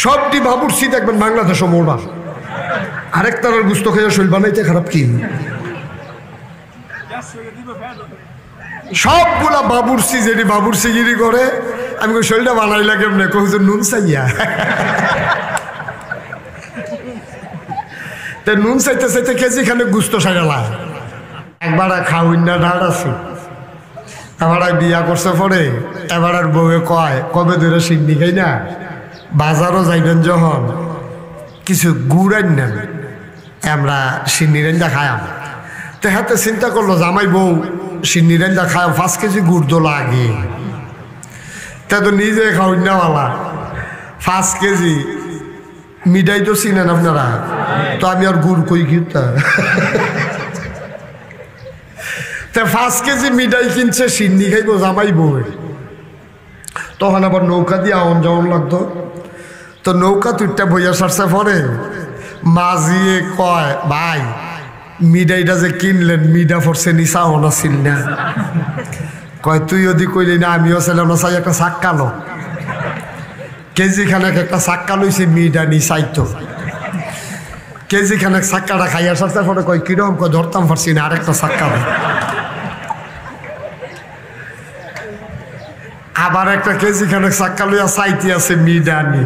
সবটি বাবুর্চি দেখবেন বাংলাদেশও মোড়া। আরেক তারার গুস্ত খাইয়া শৈল বানাইতে খারাপ কি? সবগুলা বাবুর্চি যেটি বাবুর্চিগিরি করে, আমি শৈলটা বানাইলা কেমনে? কহুজন নুন চাইয়া। নুন চাইতে চাইতে কেজি খানে গুস্ত সাইডালা। একবার খাওয়াই না ঢাল আছে, এবার বিয়া করছে পরে এবার আর বউয়ে কয় কবে ধরে সিন্নি খাই না, বাজারও যাইবেন যখন কিছু গুড় আন নেন, আমরা সিন্নি রেঞ্জা খায়াম। তো হাতে চিন্তা করলো জামাই বউ সিন্নি রেঞ্জা খায়াম, 5 কেজি গুড় তো লাগে। তা তো নিজে খাওয়াই নাওয়ালা 5 কেজি মিঠাই তো চিনেন আপনারা, তো আমি আর গুড় কই কিনতা। 5 কেজি মিঠাই কিনছে, সিন্নি খাইবো জামাই বউ। তখন আবার নৌকা দিয়ে আওন যাওয়ান লাগতো। তো নৌকা তুইটা বইয়া সারছে পরে মাঝিয়ে কয় ভাই মিঠাইটা যে কিনলেন মিঠা ফরছে নিশা হনা ছিল না। কয় তুই যদি কইলি না আমিও ছিলাম না, চাই একটা চাক্কালো কেজি খানেক একটা চাক্কা লইছে মিঠা নি চাইতো। কেজি খানেক চাক্কাটা খাইয়া সারছে পরে কয় কিরকম? কয় ধরতাম পারছি না, আরেকটা চাক্কা। আবার একটা কেজি খানেক চাক্কা লইয়া চাইতে আছে মিডা নি।